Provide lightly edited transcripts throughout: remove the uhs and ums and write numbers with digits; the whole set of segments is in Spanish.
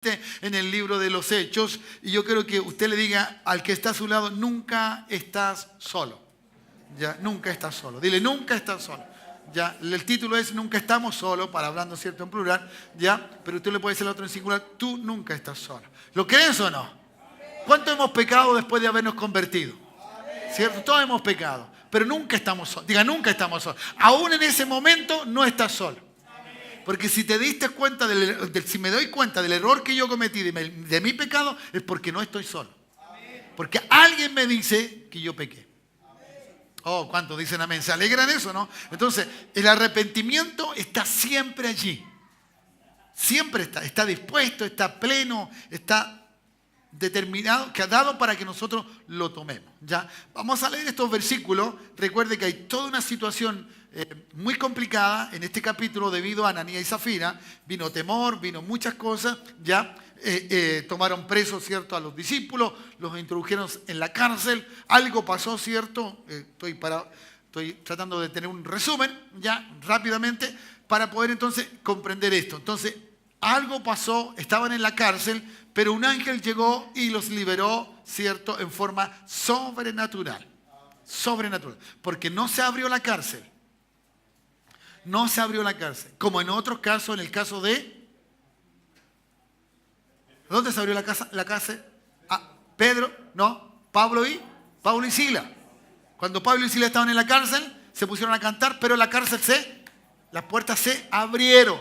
en el libro de los Hechos, y yo quiero que usted le diga al que está a su lado: nunca estás solo. Ya, nunca estás solo. Dile: nunca estás solo. Ya, el título es "Nunca estamos solos", para hablando cierto en plural, ya, pero usted le puede decir al otro en singular: tú nunca estás solo. ¿Lo crees o no? ¿Cuánto hemos pecado después de habernos convertido? ¿Cierto? Todos hemos pecado, pero nunca estamos solos. Diga: nunca estamos solos. Aún en ese momento no estás solo. Porque si te diste cuenta, si me doy cuenta del error que yo cometí, de mi pecado, es porque no estoy solo. Porque alguien me dice que yo pequé. Oh, ¿cuántos dicen amén? ¿Se alegran eso, no? Entonces, el arrepentimiento está siempre allí. Siempre está dispuesto, está pleno, está determinado, que ha dado para que nosotros lo tomemos. ¿Ya? Vamos a leer estos versículos. Recuerde que hay toda una situación muy complicada en este capítulo debido a Ananías y Zafira. Vino temor, vino muchas cosas, ya. Tomaron presos, ¿cierto?, a los discípulos, los introdujeron en la cárcel, algo pasó, ¿cierto? Estoy tratando de tener un resumen, ya, rápidamente, para poder entonces comprender esto. Entonces, algo pasó, estaban en la cárcel, pero un ángel llegó y los liberó, ¿cierto?, en forma sobrenatural. Sobrenatural. Porque no se abrió la cárcel. No se abrió la cárcel. Como en otros casos, en el caso de... ¿Dónde se abrió la cárcel? Pedro, no, Pablo y Sila. Cuando Pablo y Sila estaban en la cárcel, se pusieron a cantar, pero las puertas se abrieron.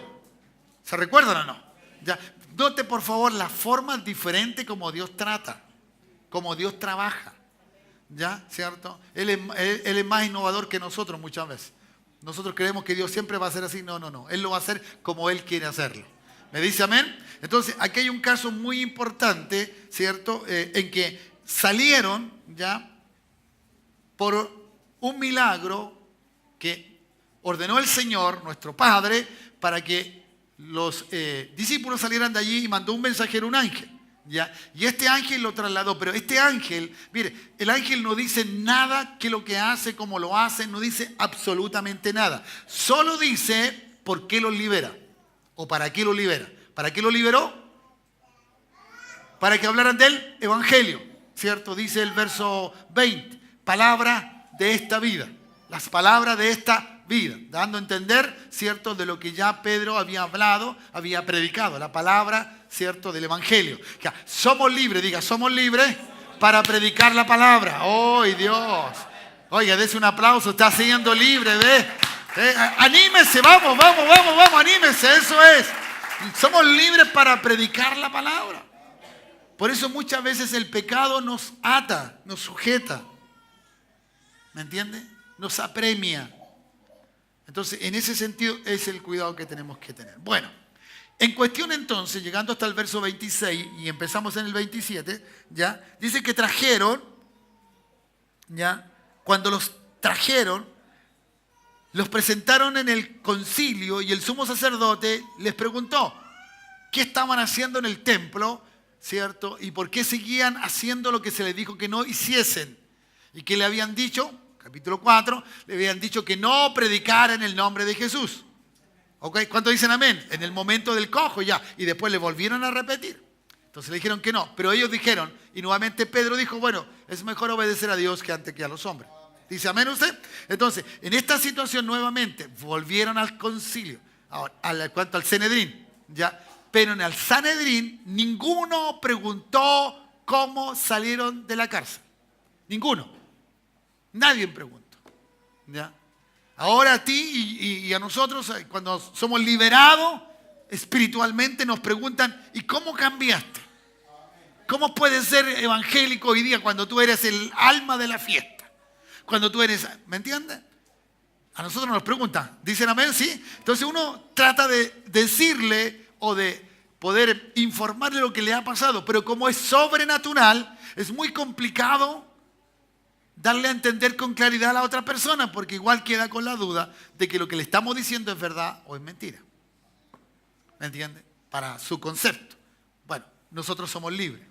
¿Se recuerdan o no? Ya. Note por favor la forma diferente como Dios trata, como Dios trabaja. ¿Ya? ¿Cierto? Él es más innovador que nosotros muchas veces. Nosotros creemos que Dios siempre va a ser así. No. Él lo va a hacer como Él quiere hacerlo. ¿Me dice amén? Entonces, aquí hay un caso muy importante, ¿cierto? En que salieron, ¿ya?, por un milagro que ordenó el Señor, nuestro Padre, para que los discípulos salieran de allí, y mandó un mensajero, un ángel, ¿ya? Y este ángel lo trasladó, pero este ángel, mire, el ángel no dice nada que lo que hace, como lo hace, no dice absolutamente nada. Solo dice por qué los libera. ¿O para qué lo libera? ¿Para qué lo liberó? Para que hablaran del Evangelio, ¿cierto? Dice el verso 20, palabra de esta vida. Las palabras de esta vida. Dando a entender, ¿cierto?, de lo que ya Pedro había hablado, había predicado. La palabra, ¿cierto?, del Evangelio. Ya, somos libres, diga, somos libres para predicar la palabra. ¡Oh, Dios! Oiga, dése un aplauso, está siendo libre, ¿ves? Anímese, vamos, anímese, eso es. Somos libres para predicar la palabra. Por eso muchas veces el pecado nos ata, nos sujeta. ¿Me entiende? Nos apremia. Entonces, en ese sentido es el cuidado que tenemos que tener. Bueno, en cuestión entonces, llegando hasta el verso 26 y empezamos en el 27, ¿ya? Dice que trajeron, ¿ya? Cuando los trajeron, los presentaron en el concilio y el sumo sacerdote les preguntó qué estaban haciendo en el templo, ¿cierto? Y por qué seguían haciendo lo que se les dijo que no hiciesen. Y que le habían dicho, capítulo 4, le habían dicho que no predicara en el nombre de Jesús. ¿Ok? ¿Cuántos dicen amén? En el momento del cojo ya. Y después le volvieron a repetir. Entonces le dijeron que no. Pero ellos dijeron, y nuevamente Pedro dijo, bueno, es mejor obedecer a Dios que antes que a los hombres. ¿Dice amén usted? Entonces, en esta situación nuevamente volvieron al concilio, ahora, cuanto al Sanedrín, ¿ya? Pero en el Sanedrín ninguno preguntó cómo salieron de la cárcel. Ninguno. Nadie preguntó. ¿Ya? Ahora a ti y a nosotros, cuando somos liberados espiritualmente, nos preguntan, ¿y cómo cambiaste? ¿Cómo puedes ser evangélico hoy día cuando tú eres el alma de la fiesta? Cuando tú eres, ¿me entiendes? A nosotros nos preguntan, ¿dicen amén? Sí. Entonces uno trata de decirle o de poder informarle lo que le ha pasado, pero como es sobrenatural, es muy complicado darle a entender con claridad a la otra persona, porque igual queda con la duda de que lo que le estamos diciendo es verdad o es mentira. ¿Me entiende? Para su concepto. Bueno, nosotros somos libres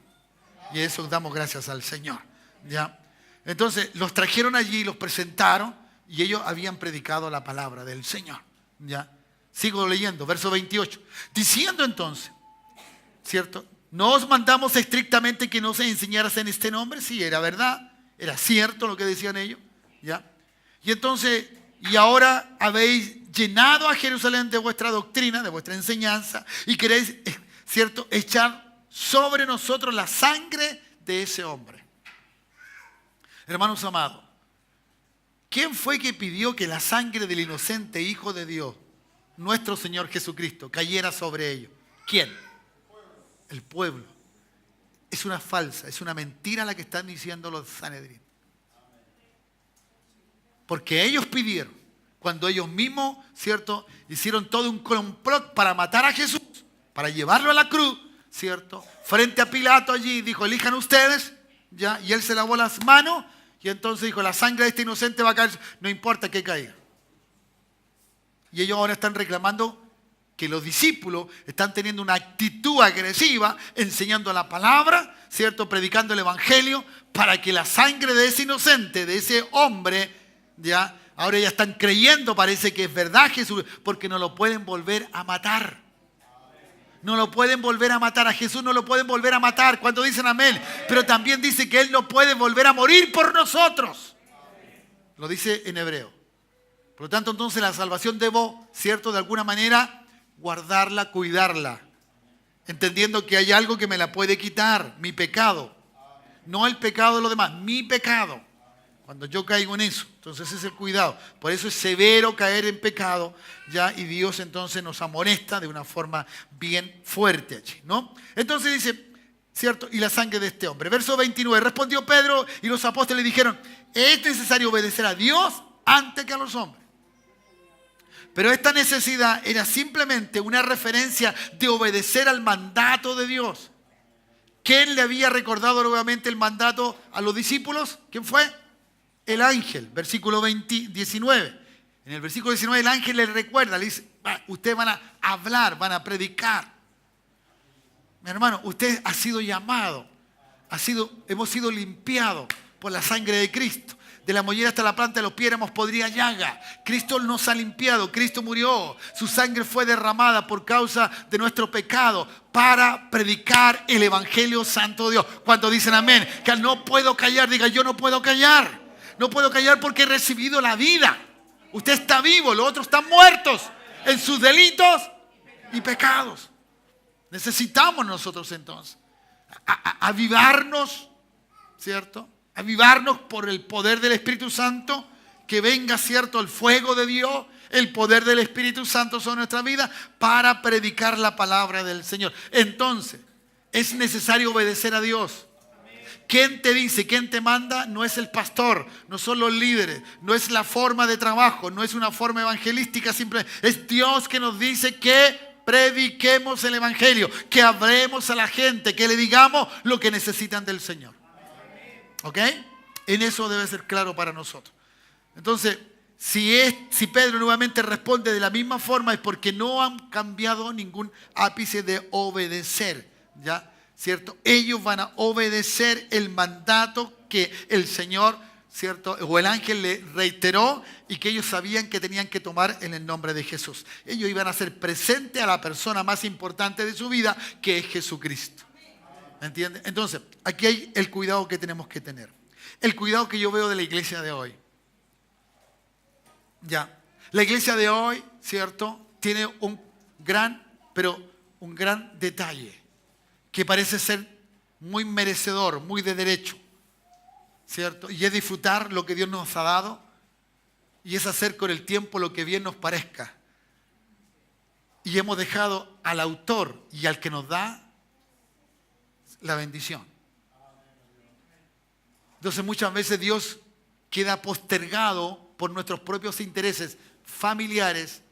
y eso damos gracias al Señor. ¿Ya? Entonces los trajeron allí, los presentaron y ellos habían predicado la palabra del Señor. ¿Ya? Sigo leyendo, verso 28. Diciendo entonces, ¿cierto? No os mandamos estrictamente que no se enseñaras en este nombre. Sí, era verdad, era cierto lo que decían ellos, ¿ya? Y entonces, y ahora habéis llenado a Jerusalén de vuestra doctrina, de vuestra enseñanza, y queréis, ¿cierto?, echar sobre nosotros la sangre de ese hombre. Hermanos amados, ¿quién fue que pidió que la sangre del inocente Hijo de Dios, nuestro Señor Jesucristo, cayera sobre ellos? ¿Quién? El pueblo. Es una falsa, es una mentira la que están diciendo los Sanedrín. Porque ellos pidieron, cuando ellos mismos, ¿cierto?, hicieron todo un complot para matar a Jesús, para llevarlo a la cruz, ¿cierto?, frente a Pilato allí, dijo, elijan ustedes, ¿ya? Y él se lavó las manos, y entonces dijo, la sangre de este inocente va a caer, no importa que caiga. Y ellos ahora están reclamando que los discípulos están teniendo una actitud agresiva, enseñando la palabra, ¿cierto?, predicando el evangelio, para que la sangre de ese inocente, de ese hombre, ya, ahora ya están creyendo, parece que es verdad Jesús, porque no lo pueden volver a matar. No lo pueden volver a matar, a Jesús no lo pueden volver a matar, cuando dicen amén. Pero también dice que Él no puede volver a morir por nosotros. Lo dice en hebreo. Por lo tanto, entonces la salvación debo, ¿cierto?, de alguna manera, guardarla, cuidarla. Entendiendo que hay algo que me la puede quitar, mi pecado. No el pecado de los demás, mi pecado. Cuando yo caigo en eso, entonces ese es el cuidado. Por eso es severo caer en pecado, ¿ya? Y Dios entonces nos amonesta de una forma bien fuerte allí, ¿no? Entonces dice, ¿cierto? Y la sangre de este hombre. Verso 29, respondió Pedro y los apóstoles dijeron, es necesario obedecer a Dios antes que a los hombres. Pero esta necesidad era simplemente una referencia de obedecer al mandato de Dios. ¿Quién le había recordado nuevamente el mandato a los discípulos? ¿Quién fue? El ángel, versículo 19. En el versículo 19 el ángel le recuerda, le dice, ustedes van a hablar, van a predicar. Mi hermano, usted ha sido llamado, hemos sido limpiados por la sangre de Cristo. De la mollera hasta la planta de los pies éramos podrida llaga. Cristo nos ha limpiado, Cristo murió, su sangre fue derramada por causa de nuestro pecado para predicar el Evangelio Santo de Dios. Cuando dicen amén, que no puedo callar, diga yo no puedo callar. No puedo callar porque he recibido la vida. Usted está vivo, los otros están muertos en sus delitos y pecados. Necesitamos nosotros entonces avivarnos, ¿cierto? Avivarnos por el poder del Espíritu Santo, que venga, ¿cierto?, el fuego de Dios, el poder del Espíritu Santo sobre nuestra vida para predicar la palabra del Señor. Entonces, es necesario obedecer a Dios. ¿Quién te dice, quién te manda? No es el pastor, no son los líderes, no es la forma de trabajo, no es una forma evangelística simple. Es Dios que nos dice que prediquemos el evangelio, que hablemos a la gente, que le digamos lo que necesitan del Señor. ¿Ok? En eso debe ser claro para nosotros. Entonces, si Pedro nuevamente responde de la misma forma es porque no han cambiado ningún ápice de obedecer, ¿ya? ¿Cierto? Ellos van a obedecer el mandato que el Señor, ¿cierto?, o el ángel le reiteró y que ellos sabían que tenían que tomar en el nombre de Jesús. Ellos iban a hacer presente a la persona más importante de su vida, que es Jesucristo. ¿Me entiende? Entonces, aquí hay el cuidado que tenemos que tener. El cuidado que yo veo de la iglesia de hoy. Ya. La iglesia de hoy, ¿cierto?, tiene un gran detalle que parece ser muy merecedor, muy de derecho, ¿cierto? Y es disfrutar lo que Dios nos ha dado y es hacer con el tiempo lo que bien nos parezca. Y hemos dejado al autor y al que nos da la bendición. Entonces muchas veces Dios queda postergado por nuestros propios intereses familiares,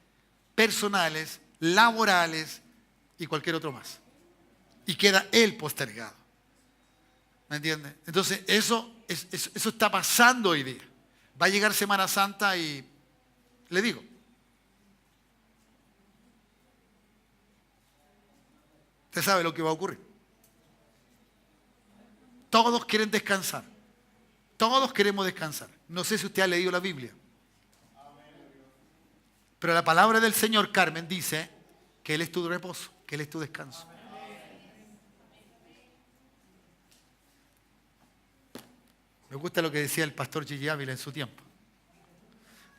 personales, laborales y cualquier otro más. Y queda Él postergado. ¿Me entiende? Entonces eso está pasando hoy día. Va a llegar Semana Santa y le digo, usted sabe lo que va a ocurrir. Todos quieren descansar. Todos queremos descansar. No sé si usted ha leído la Biblia. Pero la palabra del Señor, Carmen, dice que Él es tu reposo, que Él es tu descanso. Me gusta lo que decía el pastor Gigi Ávila en su tiempo.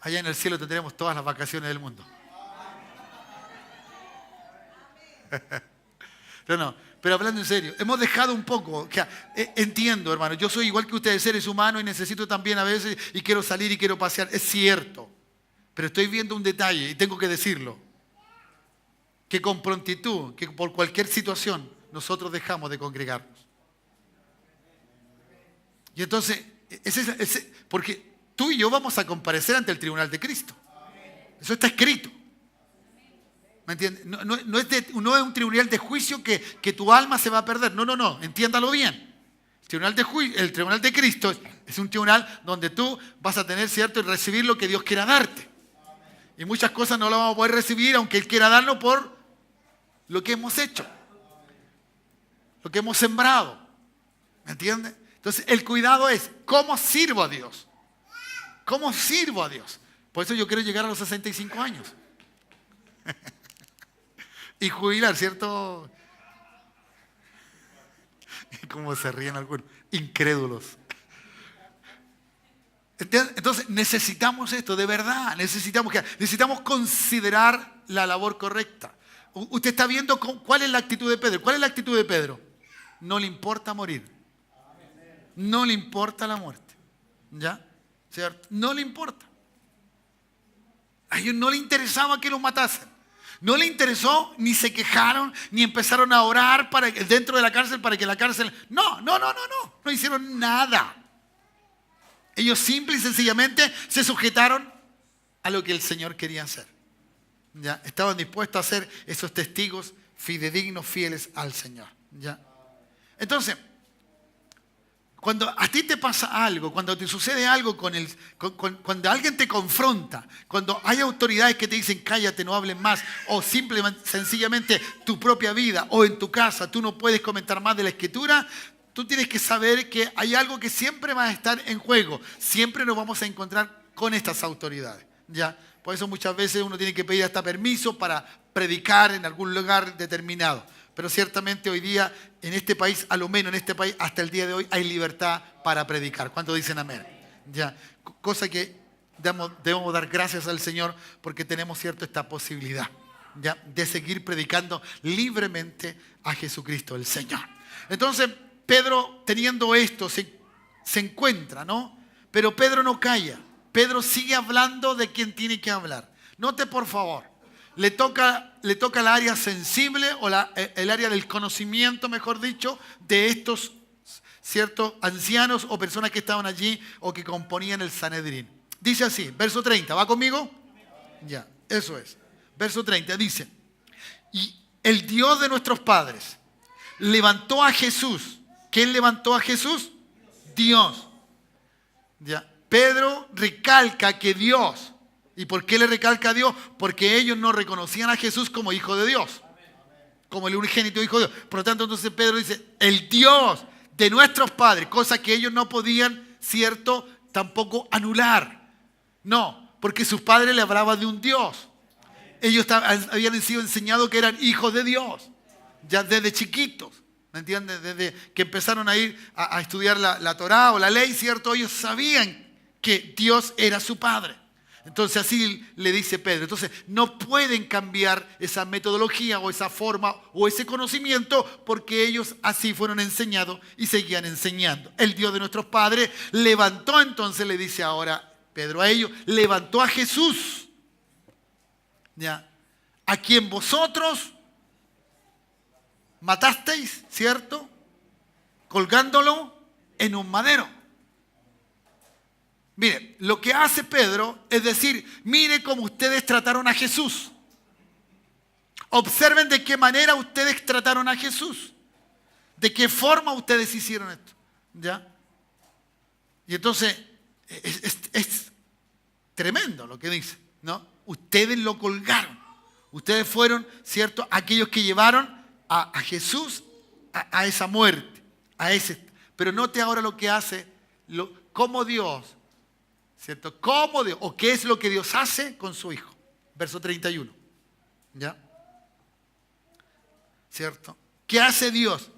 Allá en el cielo tendremos todas las vacaciones del mundo. No, pero hablando en serio, hemos dejado un poco, entiendo, hermano, yo soy igual que ustedes, seres humanos, y necesito también a veces, y quiero salir y quiero pasear, es cierto, pero estoy viendo un detalle y tengo que decirlo, que con prontitud, que por cualquier situación, nosotros dejamos de congregarnos. Y entonces, porque tú y yo vamos a comparecer ante el tribunal de Cristo. Eso está escrito. ¿Me entiendes? No es un tribunal de juicio que tu alma se va a perder. No, entiéndalo bien. El tribunal de Cristo es un tribunal donde tú vas a tener, ¿cierto?, y recibir lo que Dios quiera darte. Y muchas cosas no las vamos a poder recibir, aunque Él quiera darlo por lo que hemos hecho, lo que hemos sembrado. ¿Me entiendes? Entonces, el cuidado es, ¿cómo sirvo a Dios? ¿Cómo sirvo a Dios? Por eso yo quiero llegar a los 65 años. Y jubilar, ¿cierto? ¿Cómo se ríen algunos? Incrédulos. Entonces, necesitamos esto, de verdad. Necesitamos considerar la labor correcta. Usted está viendo cuál es la actitud de Pedro. ¿Cuál es la actitud de Pedro? No le importa morir. No le importa la muerte. ¿Ya? ¿Cierto? No le importa. A ellos no le interesaba que los matasen. No le interesó, ni se quejaron, ni empezaron a orar dentro de la cárcel para que la cárcel... No hicieron nada. Ellos simple y sencillamente se sujetaron a lo que el Señor quería hacer. ¿Ya? Estaban dispuestos a ser esos testigos fidedignos, fieles al Señor. ¿Ya? Entonces, cuando a ti te pasa algo, cuando te sucede algo cuando alguien te confronta, cuando hay autoridades que te dicen cállate, no hables más, o simplemente, sencillamente tu propia vida o en tu casa, tú no puedes comentar más de la Escritura, tú tienes que saber que hay algo que siempre va a estar en juego. Siempre nos vamos a encontrar con estas autoridades. ¿Ya? Por eso muchas veces uno tiene que pedir hasta permiso para predicar en algún lugar determinado. Pero ciertamente hoy día, en este país, a lo menos en este país, hasta el día de hoy, hay libertad para predicar. ¿Cuántos dicen amén? Ya. Cosa que debemos dar gracias al Señor porque tenemos, cierto, esta posibilidad, ¿ya?, de seguir predicando libremente a Jesucristo el Señor. Entonces, Pedro, teniendo esto, se encuentra, ¿no? Pero Pedro no calla. Pedro sigue hablando de quien tiene que hablar. Note, por favor. Le toca el área sensible o el área del conocimiento, mejor dicho, de estos ciertos ancianos o personas que estaban allí o que componían el Sanedrín. Dice así, verso 30, ¿va conmigo? Ya, eso es. Verso 30 dice, y el Dios de nuestros padres levantó a Jesús. ¿Quién levantó a Jesús? Dios. Ya. Pedro recalca que Dios. ¿Y por qué le recalca a Dios? Porque ellos no reconocían a Jesús como Hijo de Dios, como el unigénito Hijo de Dios. Por lo tanto, entonces Pedro dice, el Dios de nuestros padres, cosa que ellos no podían, cierto, tampoco anular. No, porque sus padres le hablaban de un Dios. Ellos habían sido enseñados que eran hijos de Dios, ya desde chiquitos. ¿Me entiendes? Desde que empezaron a ir a estudiar la Torá o la ley, ¿cierto? Ellos sabían que Dios era su Padre. Entonces así le dice Pedro. Entonces no pueden cambiar esa metodología o esa forma o ese conocimiento porque ellos así fueron enseñados y seguían enseñando. El Dios de nuestros padres levantó, entonces le dice ahora Pedro a ellos, levantó a Jesús, ¿ya?, a quien vosotros matasteis, ¿cierto?, colgándolo en un madero. Mire, lo que hace Pedro es decir, mire cómo ustedes trataron a Jesús. Observen de qué manera ustedes trataron a Jesús. De qué forma ustedes hicieron esto. ¿Ya? Y entonces, es tremendo lo que dice, ¿no? Ustedes lo colgaron. Ustedes fueron, ¿cierto?, aquellos que llevaron a Jesús a esa muerte. Pero note ahora lo que hace, cómo Dios... ¿cierto? ¿Cómo Dios, o qué es lo que Dios hace con su Hijo? Verso 31. ¿Ya? ¿Cierto? ¿Qué hace Dios?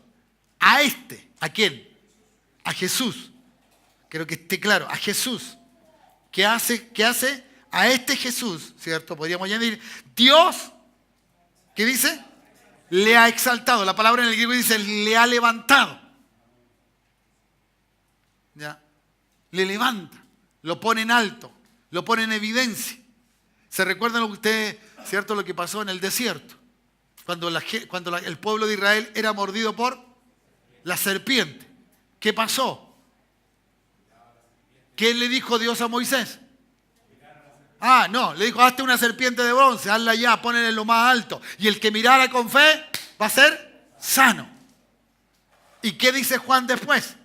¿A quién? A Jesús. quiero que esté claro, a Jesús. ¿Qué hace? ¿Qué hace? A este Jesús, ¿cierto? Podríamos añadir, Dios, ¿qué dice? Le ha exaltado. La palabra en el griego dice, le ha levantado. ¿Ya? Le levanta, lo pone en alto, lo pone en evidencia. ¿Se recuerdan ustedes, cierto, lo que pasó en el desierto? Cuando el pueblo de Israel era mordido por la serpiente. ¿Qué pasó? ¿Qué le dijo Dios a Moisés? No, le dijo, hazte una serpiente de bronce, hazla ya, ponla en lo más alto. Y el que mirara con fe va a ser sano. ¿Y qué dice Juan después?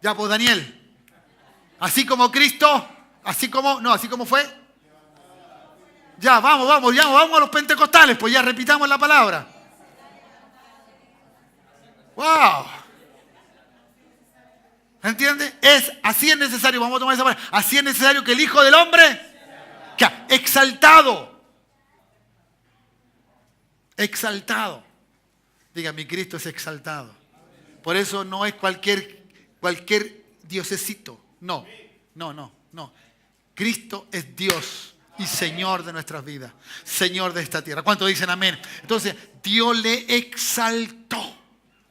Ya, pues Daniel, así como Cristo, así como fue. Ya, vamos a los pentecostales, pues ya repitamos la palabra. ¡Wow! ¿Entiende? Así es necesario, vamos a tomar esa palabra, así es necesario que el Hijo del Hombre, que exaltado. Exaltado. Diga, mi Cristo es exaltado. Por eso no es cualquier diosecito. No. Cristo es Dios y Señor de nuestras vidas. Señor de esta tierra. ¿Cuántos dicen amén? Entonces, Dios le exaltó.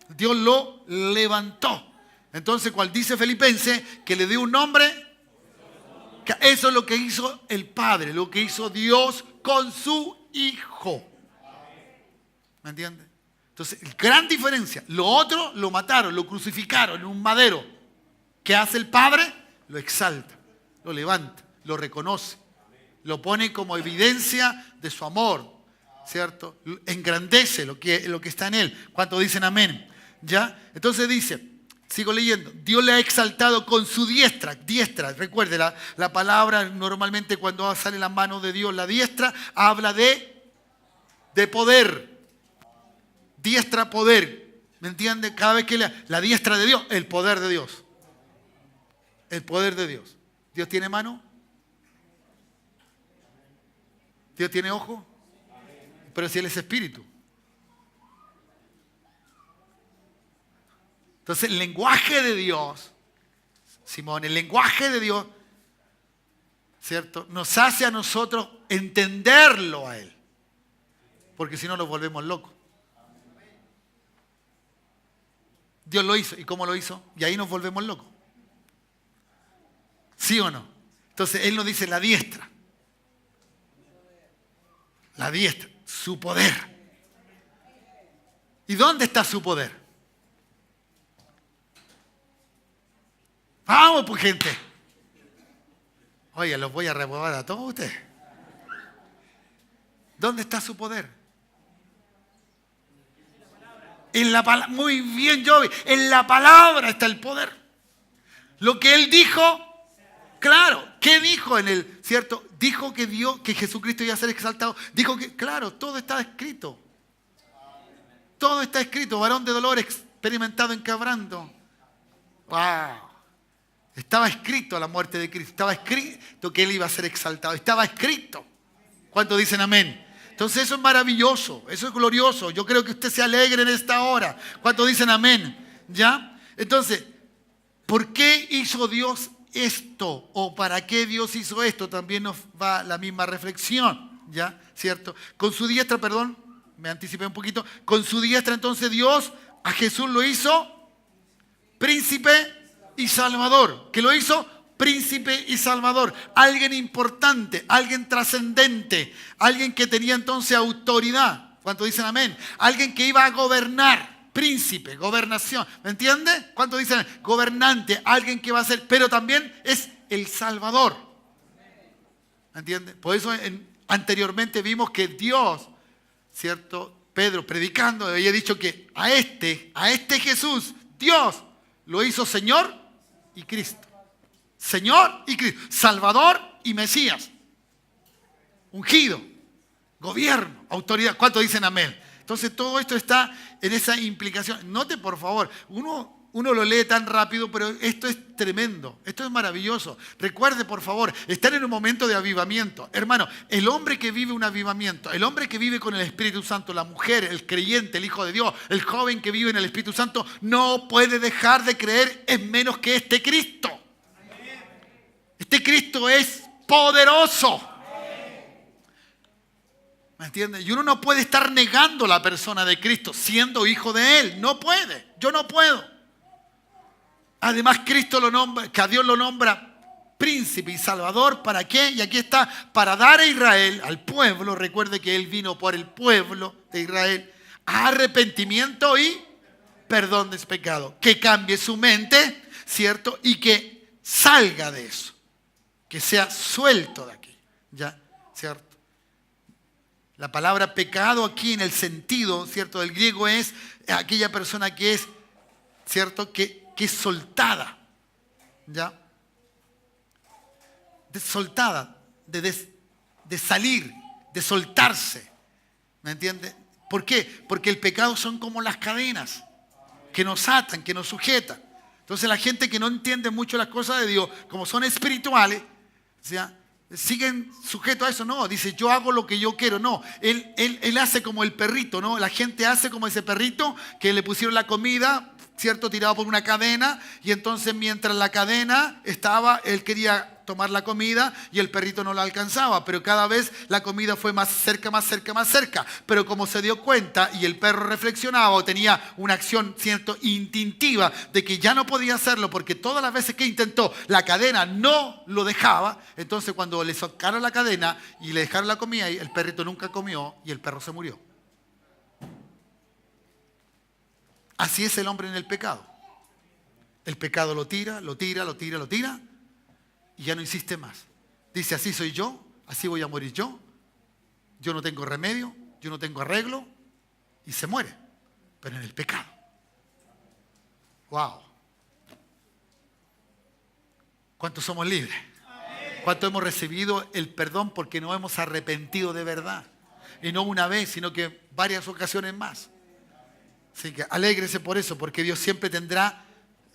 Dios lo levantó. Entonces, cual dice Filipenses, que le dio un nombre. Que eso es lo que hizo el Padre, lo que hizo Dios con su Hijo. ¿Me entiendes? Entonces, gran diferencia. Lo otro lo mataron, lo crucificaron en un madero. ¿Qué hace el Padre? Lo exalta, lo levanta, lo reconoce, lo pone como evidencia de su amor, ¿cierto? Engrandece lo que está en él. ¿Cuántos dicen amén? ¿Ya? Entonces dice, sigo leyendo, Dios le ha exaltado con su diestra. Diestra, recuerde, la palabra normalmente cuando sale la mano de Dios, la diestra, habla de poder. Diestra, poder. ¿Me entiende? Cada vez que la diestra de Dios, el poder de Dios. El poder de Dios. ¿Dios tiene mano? ¿Dios tiene ojo? Pero si Él es espíritu. Entonces el lenguaje de Dios, Simón, el lenguaje de Dios, ¿cierto? Nos hace a nosotros entenderlo a Él. Porque si no nos volvemos locos. Dios lo hizo. ¿Y cómo lo hizo? Y ahí nos volvemos locos. ¿Sí o no? Entonces Él nos dice la diestra. La diestra, su poder. ¿Y dónde está su poder? Vamos, pues, gente. Oye, los voy a reprobar a todos ustedes. ¿Dónde está su poder? En la palabra. Muy bien, Joey. En la palabra está el poder. Lo que Él dijo. Claro, ¿qué dijo en el, cierto? Dijo que Jesucristo iba a ser exaltado. Dijo que, claro, todo está escrito. Todo está escrito. Varón de dolor experimentado en quebranto. ¡Wow! Estaba escrito la muerte de Cristo. Estaba escrito que Él iba a ser exaltado. Estaba escrito. ¿Cuántos dicen amén? Entonces eso es maravilloso. Eso es glorioso. Yo creo que usted se alegre en esta hora. ¿Cuántos dicen amén? ¿Ya? Entonces, ¿por qué hizo Dios esto? ¿O para qué Dios hizo esto? También nos va la misma reflexión, ¿ya? ¿Cierto? Con su diestra, perdón, me anticipé un poquito, con su diestra entonces Dios a Jesús lo hizo príncipe y salvador. ¿Qué lo hizo? Príncipe y salvador. Alguien importante, alguien trascendente, alguien que tenía entonces autoridad. ¿Cuántos dicen amén? Alguien que iba a gobernar. Príncipe, gobernación, ¿me entiende? ¿Cuántos dicen? Gobernante, alguien que va a ser, pero también es el Salvador. ¿Me entiende? Por eso anteriormente vimos que Dios, ¿cierto? Pedro predicando había dicho que a este Jesús, Dios lo hizo Señor y Cristo. Señor y Cristo, Salvador y Mesías. Ungido, gobierno, autoridad. ¿Cuántos dicen amén? Entonces todo esto está en esa implicación. Note por favor, uno lo lee tan rápido, pero esto es tremendo, esto es maravilloso. Recuerde por favor, estar en un momento de avivamiento. Hermano, el hombre que vive un avivamiento, el hombre que vive con el Espíritu Santo, la mujer, el creyente, el Hijo de Dios, el joven que vive en el Espíritu Santo, no puede dejar de creer en menos que este Cristo. Este Cristo es poderoso. ¿Me entiendes? Y uno no puede estar negando la persona de Cristo siendo hijo de Él. No puede. Yo no puedo. Además, Cristo lo nombra, que a Dios lo nombra príncipe y salvador. ¿Para qué? Y aquí está, para dar a Israel, al pueblo, recuerde que Él vino por el pueblo de Israel, arrepentimiento y perdón de pecado. Que cambie su mente, ¿cierto? Y que salga de eso. Que sea suelto de aquí. ¿Ya? ¿Cierto? La palabra pecado aquí en el sentido, ¿cierto?, del griego es aquella persona que es, ¿cierto?, que es soltada. ¿Ya? Soltada, de salir, de soltarse. ¿Me entiende? ¿Por qué? Porque el pecado son como las cadenas que nos atan, que nos sujetan. Entonces la gente que no entiende mucho las cosas de Dios, como son espirituales, ¿ya?, siguen sujetos a eso. No, dice yo hago lo que yo quiero. No, él hace como el perrito, ¿no? La gente hace como ese perrito que le pusieron la comida, ¿cierto?, tirado por una cadena, y entonces mientras la cadena estaba, él quería tomar la comida y el perrito no la alcanzaba, pero cada vez la comida fue más cerca, más cerca, más cerca. Pero como se dio cuenta y el perro reflexionaba o tenía una acción, ¿cierto?, instintiva de que ya no podía hacerlo porque todas las veces que intentó la cadena no lo dejaba, entonces cuando le sacaron la cadena y le dejaron la comida, el perrito nunca comió y el perro se murió. Así es el hombre en el pecado. El pecado lo tira, lo tira, lo tira, lo tira y ya no insiste más. Dice, así soy yo, así voy a morir yo. Yo no tengo remedio, yo no tengo arreglo y se muere. Pero en el pecado. ¡Wow! ¿Cuántos somos libres? ¿Cuántos hemos recibido el perdón porque nos hemos arrepentido de verdad? Y no una vez, sino que varias ocasiones más. Así que alégrese por eso, porque Dios siempre tendrá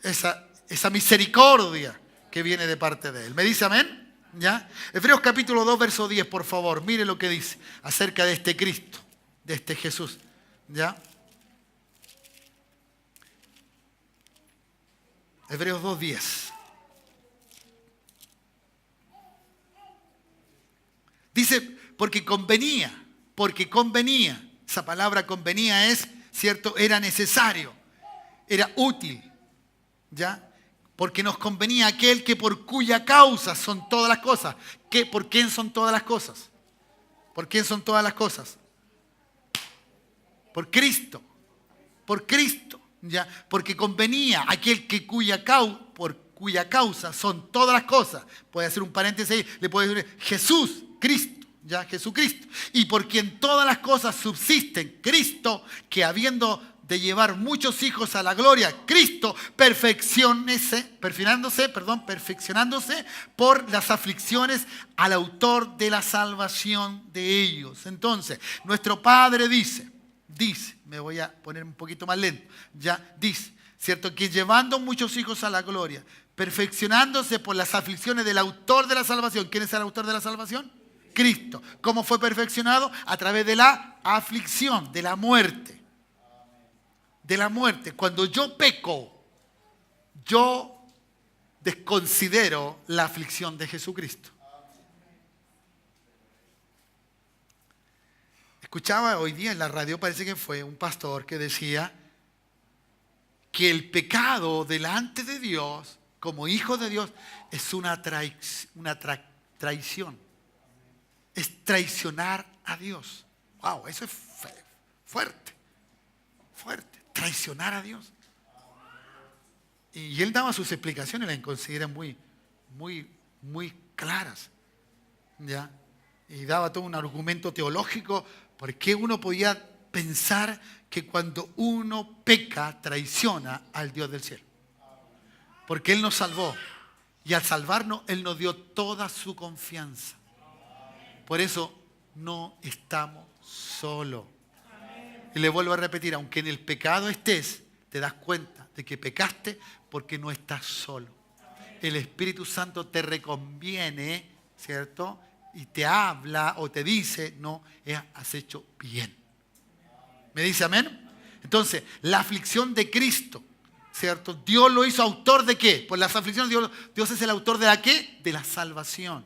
esa misericordia que viene de parte de Él. ¿Me dice amén? ¿Ya? Hebreos capítulo 2, verso 10, por favor. Mire lo que dice acerca de este Cristo, de este Jesús. ¿Ya? Hebreos 2, 10. Dice, porque convenía. Esa palabra convenía es, ¿cierto? Era necesario, era útil, ¿ya? Porque nos convenía aquel que por cuya causa son todas las cosas. ¿Por quién son todas las cosas? ¿Por quién son todas las cosas? Por Cristo. Por Cristo, ¿ya? Porque convenía aquel que por cuya causa son todas las cosas. Puede hacer un paréntesis ahí, le puede decir Jesús, Cristo. Ya Jesucristo, y por quien todas las cosas subsisten, Cristo, que habiendo de llevar muchos hijos a la gloria, Cristo, perfeccionándose por las aflicciones al autor de la salvación de ellos. Entonces, nuestro Padre dice, me voy a poner un poquito más lento, ya dice, ¿cierto? Que llevando muchos hijos a la gloria, perfeccionándose por las aflicciones del autor de la salvación. ¿Quién es el autor de la salvación? Cristo. ¿Cómo fue perfeccionado? A través de la aflicción, de la muerte. De la muerte. Cuando yo peco, yo desconsidero la aflicción de Jesucristo. Escuchaba hoy día en la radio, parece que fue un pastor que decía que el pecado delante de Dios, como hijo de Dios, es una traición. Es traicionar a Dios. Wow, eso es fuerte. Traicionar a Dios. Y él daba sus explicaciones, las considera muy claras. ¿Ya? Y daba todo un argumento teológico por qué uno podía pensar que cuando uno peca, traiciona al Dios del cielo. Porque Él nos salvó. Y al salvarnos, Él nos dio toda su confianza. Por eso no estamos solos. Y le vuelvo a repetir, aunque en el pecado estés, te das cuenta de que pecaste porque no estás solo. El Espíritu Santo te reconviene, ¿cierto? Y te habla o te dice, no, has hecho bien. ¿Me dice amén? Entonces, la aflicción de Cristo, ¿cierto? Dios lo hizo autor ¿de qué? Por las aflicciones, Dios es el autor ¿de la qué? De la salvación.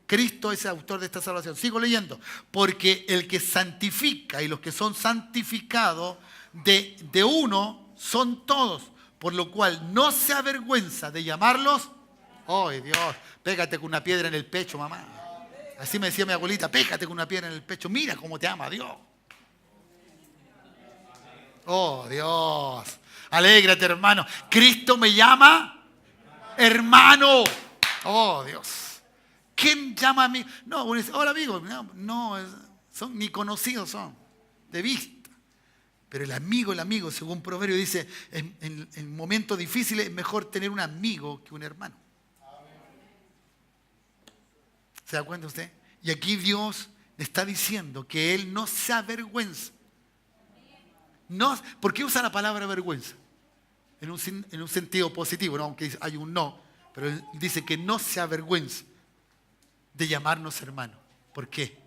Cristo es el autor de esta salvación. Sigo leyendo. Porque el que santifica y los que son santificados de uno son todos. Por lo cual no se avergüenza de llamarlos. ¡Ay, Dios! Pégate con una piedra en el pecho, mamá. Así me decía mi abuelita, pégate con una piedra en el pecho. Mira cómo te ama Dios. ¡Oh, Dios! Alégrate, hermano. Cristo me llama hermano. ¡Oh, Dios! ¿Quién llama a mí? No, uno dice, hola amigo. No, son ni conocidos son, de vista. Pero el amigo, según Proverbio, dice, en momentos difíciles es mejor tener un amigo que un hermano. ¿Se da cuenta usted? Y aquí Dios le está diciendo que Él no se avergüenza. No, ¿por qué usa la palabra vergüenza? En un sentido positivo, ¿no? Aunque hay un no, pero Él dice que no se avergüenza de llamarnos hermanos. ¿Por qué?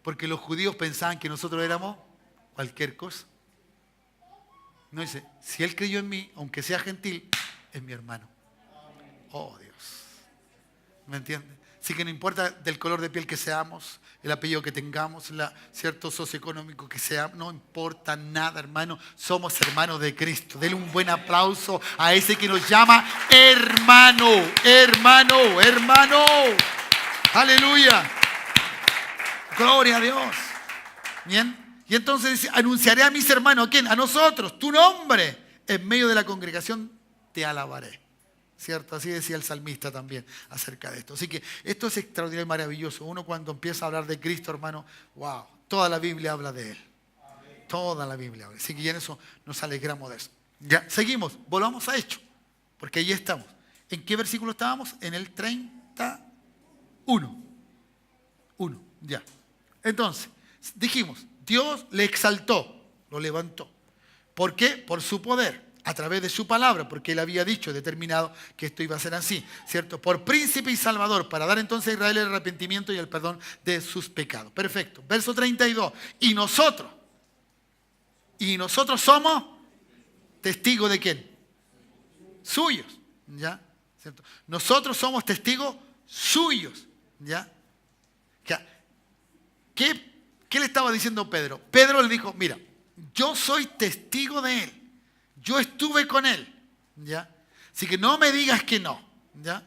Porque los judíos pensaban que nosotros éramos cualquier cosa. No dice, si Él creyó en mí, aunque sea gentil, es mi hermano. Oh, Dios. ¿Me entiende? Así que no importa del color de piel que seamos, el apellido que tengamos, cierto socioeconómico que seamos, no importa nada, hermano. Somos hermanos de Cristo. Denle un buen aplauso a ese que nos llama hermano, hermano, hermano. Aleluya. Gloria a Dios. Bien. Y entonces dice, anunciaré a mis hermanos, ¿a quién? A nosotros, tu nombre. En medio de la congregación te alabaré. ¿Cierto? Así decía el salmista también acerca de esto. Así que esto es extraordinario y maravilloso. Uno cuando empieza a hablar de Cristo, hermano, wow, toda la Biblia habla de Él. Toda la Biblia habla. Así que en eso nos alegramos de eso. Ya, seguimos, volvamos a Hechos, porque ahí estamos. ¿En qué versículo estábamos? En el 31. Ya. Entonces, dijimos, Dios le exaltó, lo levantó. ¿Por qué? Por su poder. A través de su palabra, porque Él había dicho, determinado, que esto iba a ser así, ¿cierto? Por príncipe y salvador, para dar entonces a Israel el arrepentimiento y el perdón de sus pecados. Perfecto. Verso 32. Y nosotros somos testigos ¿de quién? Suyos, ¿ya? ¿Cierto? Nosotros somos testigos suyos, ¿ya? ¿Qué le estaba diciendo Pedro? Pedro le dijo, mira, yo soy testigo de Él. Yo estuve con Él, ¿ya? Así que no me digas que no, ¿ya?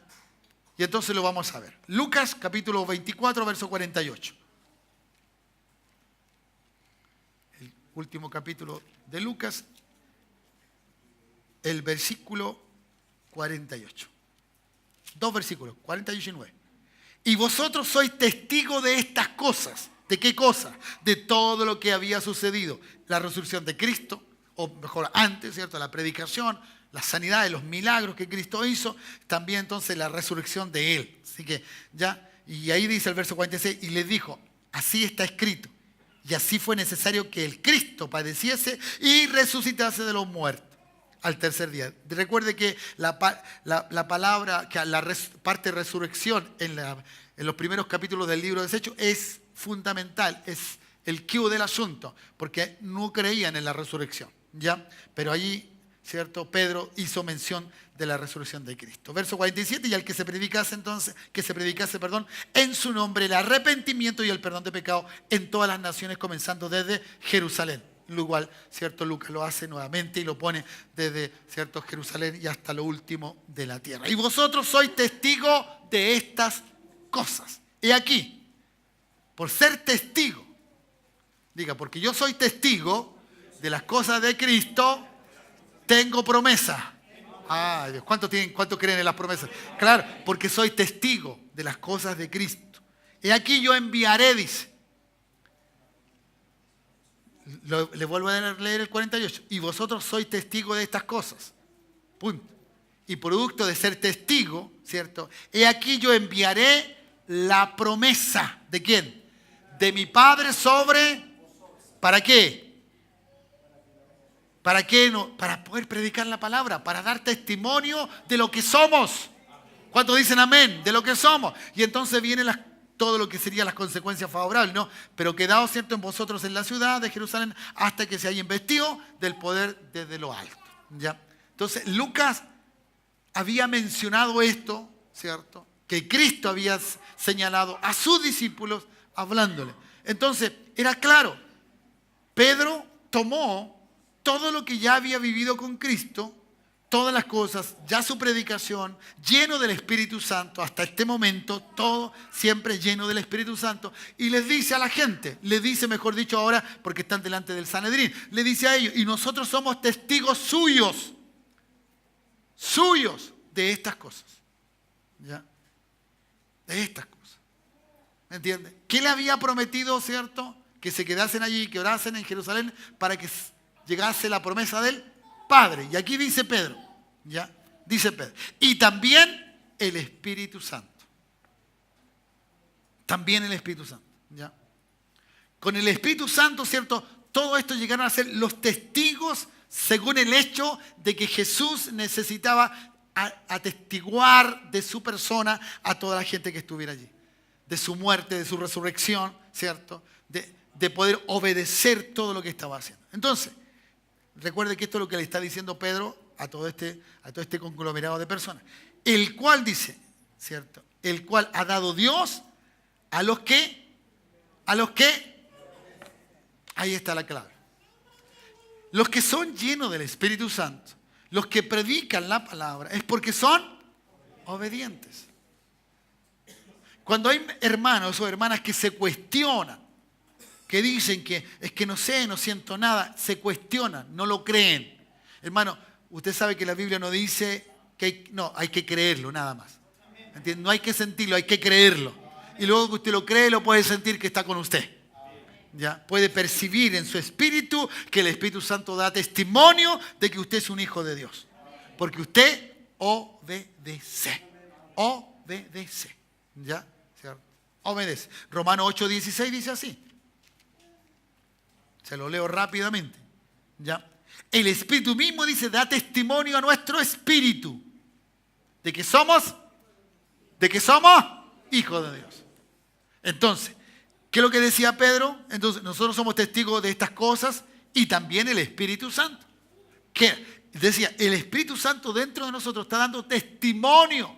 Y entonces lo vamos a ver. Lucas capítulo 24, verso 48. El último capítulo de Lucas, el versículo 48. Dos versículos, 48 y 9. Y vosotros sois testigos de estas cosas. ¿De qué cosas? De todo lo que había sucedido. La resurrección de Cristo, o mejor antes, ¿cierto? La predicación, la sanidad de los milagros que Cristo hizo, también entonces la resurrección de Él. Así que ya, y ahí dice el verso 46, y les dijo, así está escrito, y así fue necesario que el Cristo padeciese y resucitase de los muertos al tercer día. Recuerde que la palabra, que la parte de resurrección en los primeros capítulos del libro de Hechos es fundamental, es el cue del asunto, porque no creían en la resurrección. ¿Ya? Pero allí, ¿cierto? Pedro hizo mención de la resurrección de Cristo. Verso 47, y al que se predicase entonces, en su nombre el arrepentimiento y el perdón de pecado en todas las naciones, comenzando desde Jerusalén. Lo igual, ¿cierto? Lucas lo hace nuevamente y lo pone desde, ¿cierto? Jerusalén y hasta lo último de la tierra. Y vosotros sois testigos de estas cosas. Y aquí, por ser testigo, diga, porque yo soy testigo de las cosas de Cristo, tengo promesa. Ay, Dios, ¿cuánto creen en las promesas? Claro, porque soy testigo de las cosas de Cristo. Y aquí yo enviaré, dice. Le vuelvo a leer el 48. Y vosotros sois testigos de estas cosas. Punto. Y producto de ser testigo, ¿cierto? He aquí yo enviaré la promesa. ¿De quién? De mi Padre sobre... ¿Para qué? ¿Para qué no? Para poder predicar la palabra, para dar testimonio de lo que somos. ¿Cuántos dicen amén? De lo que somos. Y entonces vienen todo lo que serían las consecuencias favorables, ¿no? Pero quedaos, ¿cierto?, en vosotros en la ciudad de Jerusalén hasta que se haya investido del poder desde lo alto. ¿Ya? Entonces, Lucas había mencionado esto, ¿cierto? Que Cristo había señalado a sus discípulos hablándole. Entonces, era claro, Pedro tomó todo lo que ya había vivido con Cristo, todas las cosas, ya su predicación, lleno del Espíritu Santo, hasta este momento, todo siempre lleno del Espíritu Santo, y les dice a la gente, les dice, mejor dicho ahora, porque están delante del Sanedrín, le dice a ellos, y nosotros somos testigos suyos de estas cosas, ¿ya? De estas cosas, ¿me entiende? ¿Qué le había prometido, cierto? Que se quedasen allí, que orasen en Jerusalén, para que llegase la promesa del Padre. Y aquí dice Pedro, ¿ya? Dice Pedro. Y también el Espíritu Santo. También el Espíritu Santo, ¿ya? Con el Espíritu Santo, ¿cierto? Todo esto llegaron a ser los testigos según el hecho de que Jesús necesitaba atestiguar de su persona a toda la gente que estuviera allí. De su muerte, de su resurrección, ¿cierto? De poder obedecer todo lo que estaba haciendo. Entonces, recuerde que esto es lo que le está diciendo Pedro a todo este conglomerado de personas. El cual dice, ¿cierto? El cual ha dado Dios a los que, ahí está la clave. Los que son llenos del Espíritu Santo, los que predican la palabra, es porque son obedientes. Cuando hay hermanos o hermanas que se cuestionan, que dicen que es que no sé, no siento nada, se cuestionan, no lo creen. Hermano, usted sabe que la Biblia no dice que hay que creerlo nada más. ¿Entiende? No hay que sentirlo, hay que creerlo. Y luego que usted lo cree, lo puede sentir que está con usted. ¿Ya? Puede percibir en su espíritu que el Espíritu Santo da testimonio de que usted es un hijo de Dios. Porque usted obedece. Obedece. ¿Ya? ¿Cierto? Obedece. Romanos 8:16 dice así. Se lo leo rápidamente. ¿Ya? El Espíritu mismo dice, da testimonio a nuestro espíritu de que somos hijos de Dios. Entonces, ¿qué es lo que decía Pedro? Entonces, nosotros somos testigos de estas cosas y también el Espíritu Santo. ¿Qué? Decía, el Espíritu Santo dentro de nosotros está dando testimonio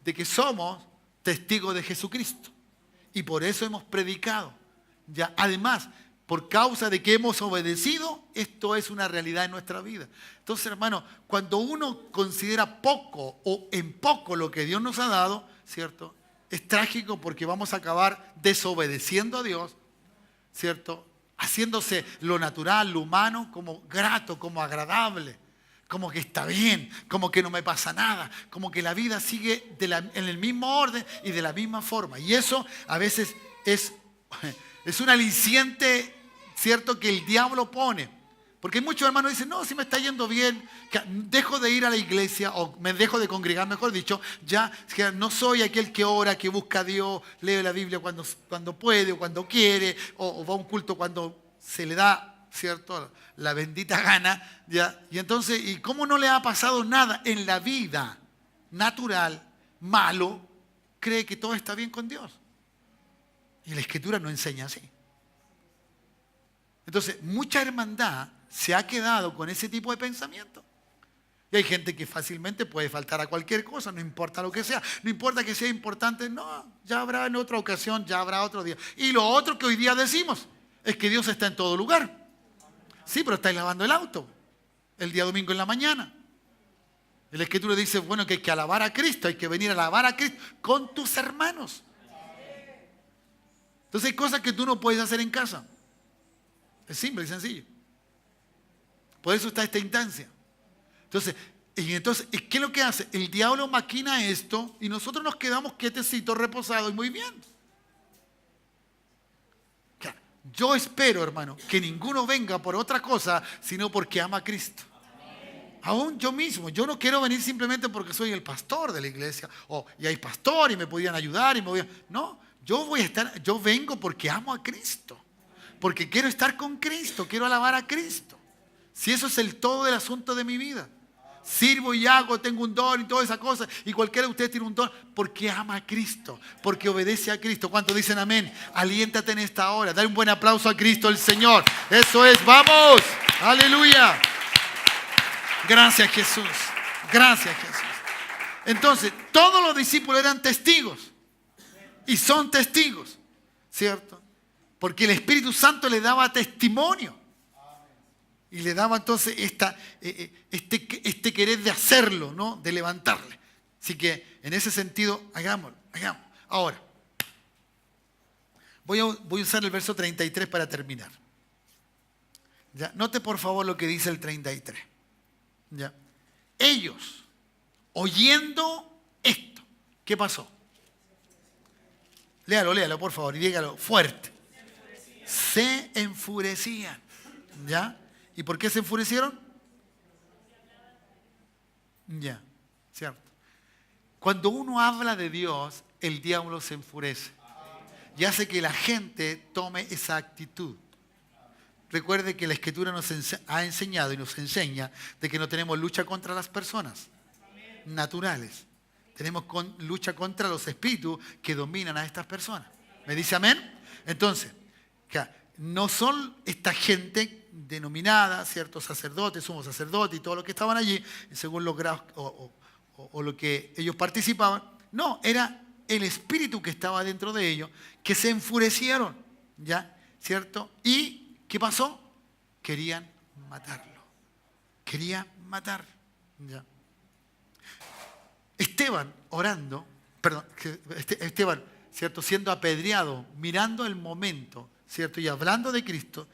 de que somos testigos de Jesucristo. Y por eso hemos predicado. ¿Ya? Además, por causa de que hemos obedecido, esto es una realidad en nuestra vida. Entonces, hermano, cuando uno considera poco o en poco lo que Dios nos ha dado, ¿cierto? Es trágico porque vamos a acabar desobedeciendo a Dios, ¿cierto? Haciéndose lo natural, lo humano, como grato, como agradable, como que está bien, como que no me pasa nada, como que la vida sigue en el mismo orden y de la misma forma. Y eso a veces es un aliciente, ¿cierto?, que el diablo pone. Porque muchos hermanos dicen, no, si me está yendo bien, dejo de ir a la iglesia o me dejo de congregar, mejor dicho, ya que no soy aquel que ora, que busca a Dios, lee la Biblia cuando puede o cuando quiere, o va a un culto cuando se le da, ¿cierto?, la bendita gana. ¿Ya? Y entonces, ¿y cómo no le ha pasado nada en la vida natural, malo, cree que todo está bien con Dios? Y la Escritura no enseña así. Entonces, mucha hermandad se ha quedado con ese tipo de pensamiento. Y hay gente que fácilmente puede faltar a cualquier cosa, no importa lo que sea. No importa que sea importante, no, ya habrá en otra ocasión, ya habrá otro día. Y lo otro que hoy día decimos es que Dios está en todo lugar. Sí, pero estáis lavando el auto el día domingo en la mañana. La Escritura dice, bueno, que hay que alabar a Cristo, hay que venir a alabar a Cristo con tus hermanos. Entonces hay cosas que tú no puedes hacer en casa. Es simple y sencillo. Por eso está esta instancia. Entonces, ¿qué es lo que hace? El diablo maquina esto y nosotros nos quedamos quietecitos, reposados y muy bien. Yo espero, hermano, que ninguno venga por otra cosa, sino porque ama a Cristo. Aún yo mismo, yo no quiero venir simplemente porque soy el pastor de la iglesia, y hay pastor y me podían ayudar no, yo vengo porque amo a Cristo. Porque quiero estar con Cristo, quiero alabar a Cristo. Si eso es el todo del asunto de mi vida. Sirvo y hago, tengo un don y toda esa cosa. Y cualquiera de ustedes tiene un don porque ama a Cristo, porque obedece a Cristo. ¿Cuántos dicen amén? Aliéntate en esta hora. Dale un buen aplauso a Cristo el Señor. Eso es, vamos. Aleluya. Gracias, Jesús. Gracias, Jesús. Entonces, todos los discípulos eran testigos. Y son testigos, ¿cierto? Porque el Espíritu Santo le daba testimonio. Y le daba entonces este querer de hacerlo, ¿no? De levantarle. Así que en ese sentido, hagámoslo. Ahora, voy a usar el verso 33 para terminar. ¿Ya? Note por favor lo que dice el 33. ¿Ya? Ellos, oyendo esto, ¿qué pasó? Léalo por favor y dígalo fuerte. Se enfurecían. ¿Ya? ¿Y por qué se enfurecieron? Ya, cierto. Cuando uno habla de Dios, el diablo se enfurece y hace que la gente tome esa actitud. Recuerde que la Escritura nos ha enseñado y nos enseña de que no tenemos lucha contra las personas naturales. Tenemos lucha contra los espíritus que dominan a estas personas. ¿Me dice amén? Entonces, no son esta gente denominada, ciertos sacerdotes, sumos sacerdotes y todos los que estaban allí, según los grados o lo que ellos participaban. No, era el espíritu que estaba dentro de ellos, que se enfurecieron, ¿ya? ¿Cierto? ¿Y qué pasó? Querían matarlo. Querían matar, ¿ya? Esteban ¿cierto? Siendo apedreado, mirando el momento, ¿cierto? Y hablando de Cristo,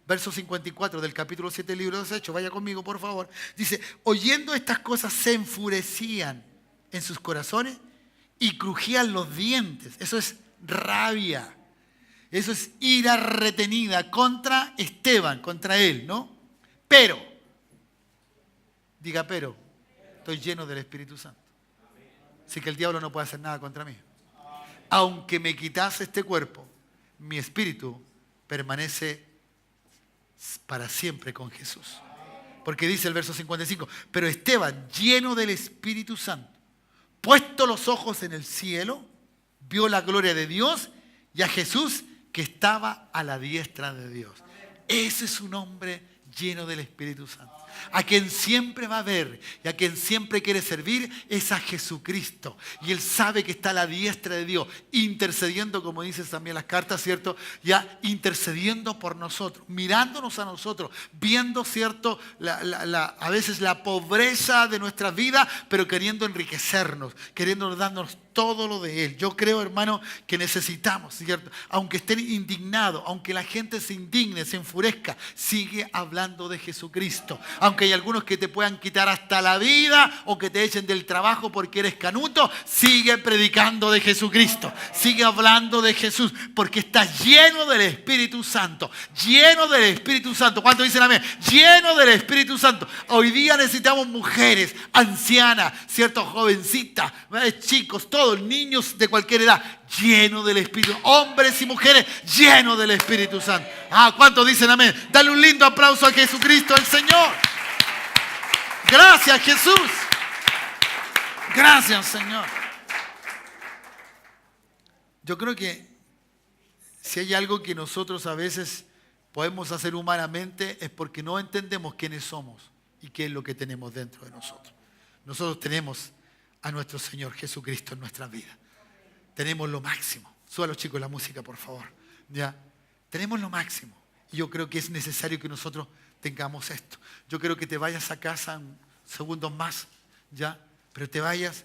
verso 54 del capítulo 7 del libro de los Hechos, vaya conmigo por favor, dice, oyendo estas cosas se enfurecían en sus corazones y crujían los dientes. Eso es rabia, eso es ira retenida contra Esteban, contra él, ¿no? Pero, diga pero, estoy lleno del Espíritu Santo. Así que el diablo no puede hacer nada contra mí. Aunque me quitase este cuerpo, mi espíritu permanece para siempre con Jesús. Porque dice el verso 55, pero Esteban, lleno del Espíritu Santo, puesto los ojos en el cielo, vio la gloria de Dios y a Jesús que estaba a la diestra de Dios. Ese es un hombre lleno del Espíritu Santo. A quien siempre va a ver y a quien siempre quiere servir es a Jesucristo. Y él sabe que está a la diestra de Dios, intercediendo, como dicen también las cartas, ¿cierto? Ya intercediendo por nosotros, mirándonos a nosotros, viendo, ¿cierto? A veces la pobreza de nuestra vida, pero queriendo enriquecernos, queriendo darnos todo lo de Él. Yo creo, hermano, que necesitamos, ¿cierto? Aunque estén indignados, aunque la gente se indigne, se enfurezca, sigue hablando de Jesucristo. Aunque hay algunos que te puedan quitar hasta la vida o que te echen del trabajo porque eres canuto, sigue predicando de Jesucristo. Sigue hablando de Jesús porque estás lleno del Espíritu Santo. Lleno del Espíritu Santo. ¿Cuántos dicen amén? Lleno del Espíritu Santo. Hoy día necesitamos mujeres, ancianas, ¿cierto? Jovencitas, chicos, todos, niños de cualquier edad, llenos del Espíritu. Hombres y mujeres llenos del Espíritu Santo. ¿Cuántos dicen amén? Dale un lindo aplauso a Jesucristo, el Señor. Gracias, Jesús. Gracias, Señor. Yo creo que si hay algo que nosotros a veces podemos hacer humanamente es porque no entendemos quiénes somos y qué es lo que tenemos dentro de nosotros. Nosotros tenemos a nuestro Señor Jesucristo en nuestra vida. Tenemos lo máximo. Suba a los chicos la música, por favor. ¿Ya? Tenemos lo máximo. Y yo creo que es necesario que nosotros tengamos esto. Yo quiero que te vayas a casa en segundos más, ¿ya? Pero te vayas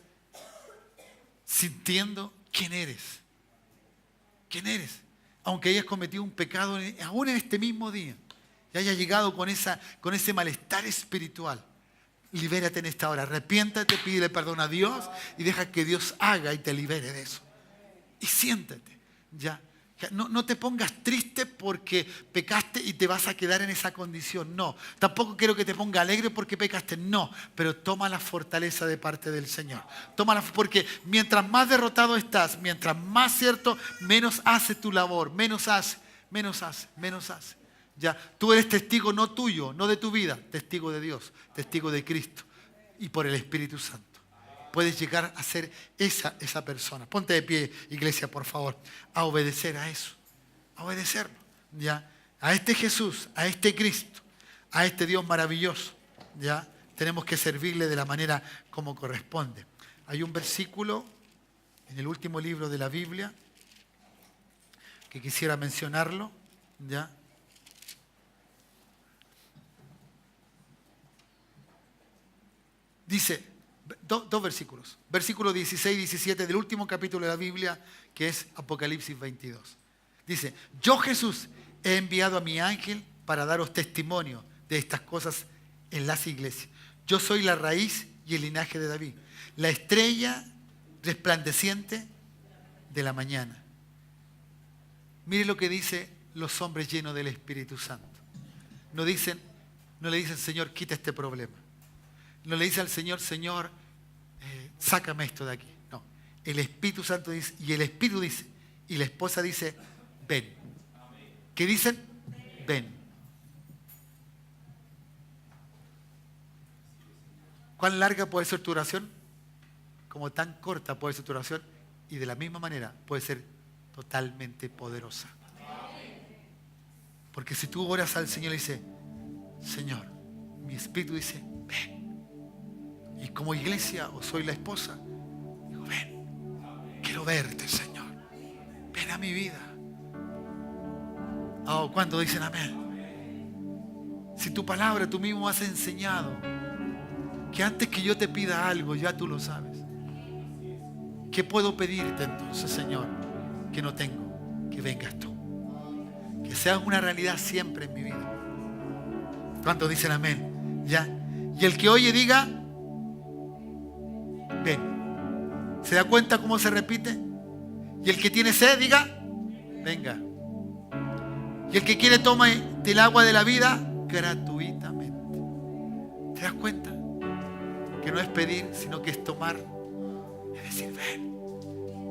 sintiendo quién eres. ¿Quién eres? Aunque hayas cometido un pecado aún en este mismo día y hayas llegado con ese malestar espiritual, libérate en esta hora. Arrepiéntate, pídele perdón a Dios y deja que Dios haga y te libere de eso. Y siéntate, ¿ya? No te pongas triste porque pecaste y te vas a quedar en esa condición. No. Tampoco quiero que te pongas alegre porque pecaste. No. Pero toma la fortaleza de parte del Señor. Tómala, porque mientras más derrotado estás, mientras más cierto, menos hace tu labor. Menos hace. Ya, tú eres testigo no tuyo, no de tu vida. Testigo de Dios. Testigo de Cristo. Y por el Espíritu Santo. Puedes llegar a ser esa persona. Ponte de pie, iglesia, por favor, a obedecer a eso. A obedecerlo. ¿Ya? A este Jesús, a este Cristo, a este Dios maravilloso. ¿Ya? tenemos que servirle de la manera como corresponde. Hay un versículo en el último libro de la Biblia que quisiera mencionarlo, ¿ya? Dice, dos versículos. Versículo 16 y 17 del último capítulo de la Biblia, que es Apocalipsis 22. Dice, yo Jesús he enviado a mi ángel para daros testimonio de estas cosas en las iglesias. Yo soy la raíz y el linaje de David, la estrella resplandeciente de la mañana. Mire lo que dice los hombres llenos del Espíritu Santo. No le dicen, Señor, quita este problema. No le dice al Señor, Señor, sácame esto de aquí. No, el Espíritu Santo dice, y el Espíritu dice, y la esposa dice, ven. ¿Qué dicen? Ven. ¿Cuán larga puede ser tu oración? Como tan corta puede ser tu oración, y de la misma manera puede ser totalmente poderosa. Porque si tú oras al Señor y dices, Señor, mi Espíritu dice, ven. Y como iglesia, o soy la esposa, digo, ven, quiero verte, Señor. Ven a mi vida. Oh, ¿cuántos dicen amén? Si tu palabra, tú mismo has enseñado que antes que yo te pida algo, ya tú lo sabes. ¿Qué puedo pedirte entonces, Señor? Que no tengo, que vengas tú. Que seas una realidad siempre en mi vida. ¿Cuántos dicen amén? Ya. Y el que oye diga, ven. ¿Se da cuenta cómo se repite? Y el que tiene sed diga, venga. Y el que quiere tome del agua de la vida gratuitamente. ¿Te das cuenta? Que no es pedir, sino que es tomar. Es decir, ven,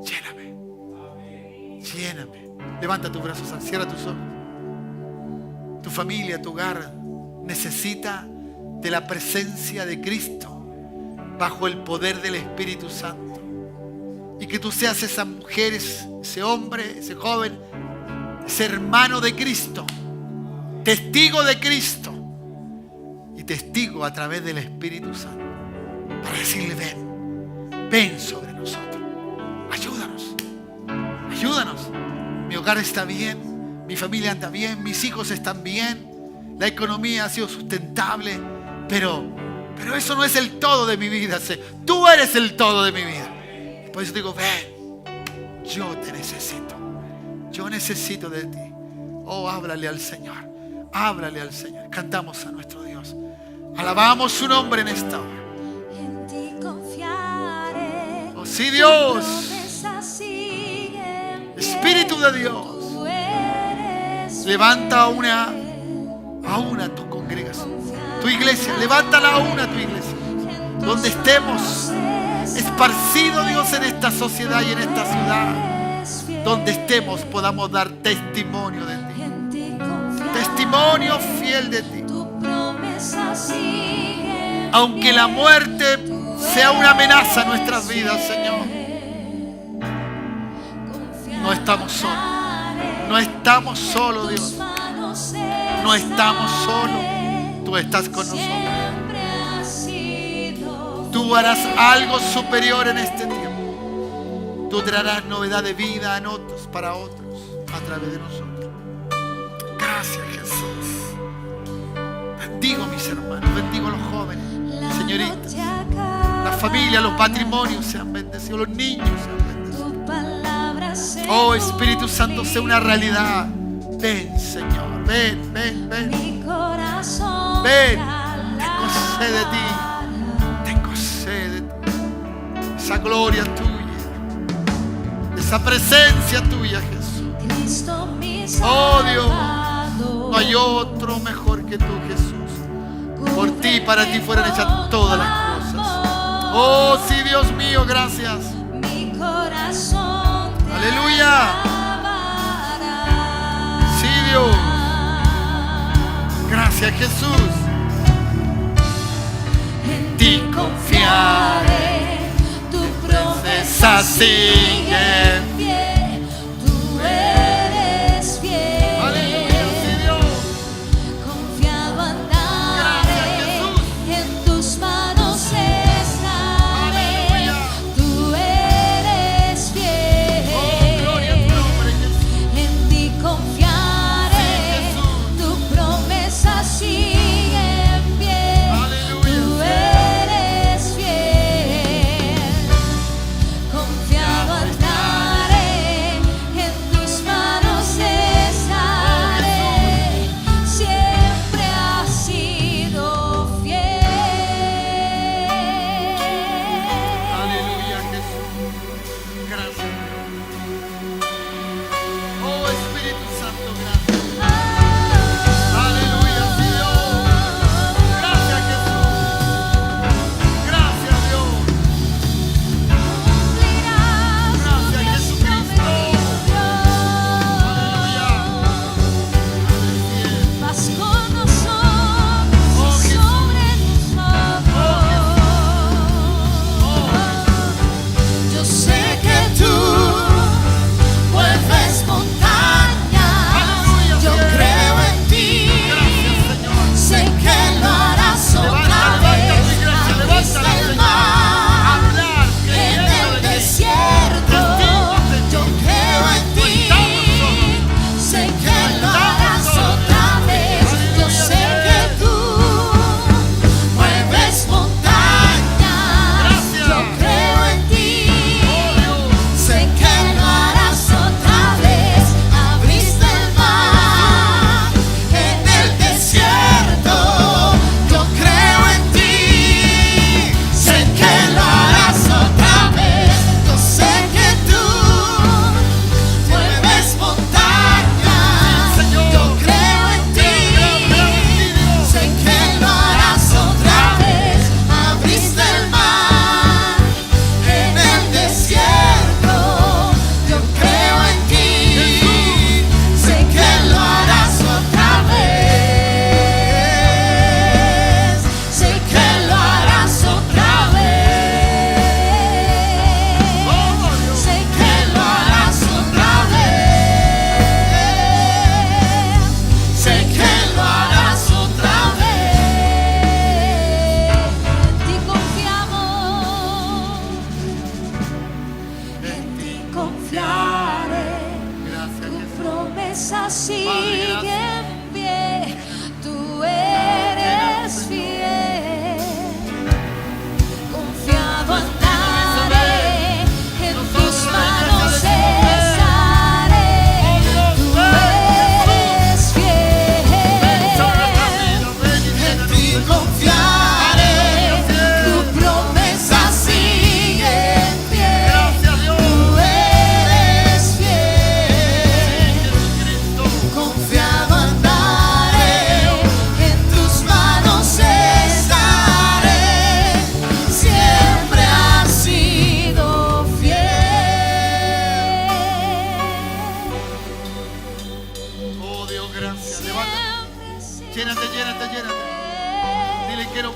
lléname. Lléname. Levanta tus brazos, cierra tus ojos. Tu familia, tu hogar necesita de la presencia de Cristo bajo el poder del Espíritu Santo. Y que tú seas esa mujer, ese hombre, ese joven, ese hermano de Cristo, testigo de Cristo y testigo a través del Espíritu Santo para decirle, ven sobre nosotros, ayúdanos. Mi hogar está bien, mi familia anda bien, mis hijos están bien, la economía ha sido sustentable, pero eso no es el todo de mi vida. Tú eres el todo de mi vida. Por eso digo, ven, yo te necesito. Yo necesito de ti. Oh, háblale al Señor. Háblale al Señor. Cantamos a nuestro Dios. Alabamos su nombre en esta hora. En ti confiaré. Oh, sí, Dios. Espíritu de Dios. Levanta a una tu congregación. Tu iglesia. Levántala a una tu iglesia. Donde estemos esparcidos, Dios, en esta sociedad y en esta ciudad. Donde estemos podamos dar testimonio de ti. Testimonio fiel de ti. Aunque la muerte sea una amenaza a nuestras vidas, Señor, no estamos solos. No estamos solos, Dios. No estamos solos. Tú estás con nosotros. Tú harás algo superior en este tiempo. Tú traerás novedad de vida en otros, para otros, a través de nosotros. Gracias, Jesús. Bendigo mis hermanos, bendigo a los jóvenes, señoritas, las familias, los matrimonios sean bendecidos, los niños sean bendecidos. Oh, Espíritu Santo, sea una realidad. Ven, Señor, ven. Ven, tengo sed de ti. Tengo sed de ti. Esa gloria tuya, esa presencia tuya, Jesús. Oh, Dios, no hay otro mejor que tú, Jesús. Por ti y para ti fueron hechas todas las cosas. Oh, sí, Dios mío, gracias. Aleluya. Sí, Dios. Gracias, Jesús. En ti confiaré. Tu promesa sigue fiel. Tú eres fiel. Aleluya, sí, Dios. Confiado andaré. Gracias, Jesús. En tus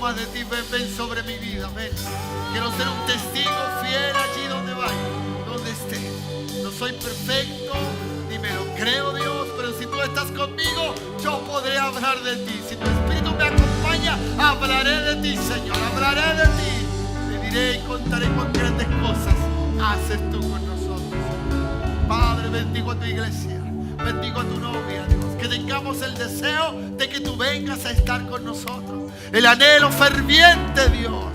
más de ti. Ven, ven sobre mi vida, ven. Quiero ser un testigo fiel allí donde vaya, donde esté. No soy perfecto, ni me lo creo, Dios, pero si tú estás conmigo, yo podré hablar de ti. Si tu Espíritu me acompaña, hablaré de ti, Señor, hablaré de ti. Te diré y contaré con grandes cosas haces tú con nosotros. Padre, bendigo a tu iglesia, bendigo a tu novia, Dios. Que tengamos el deseo de que tú vengas a estar con nosotros. El anhelo ferviente, Dios,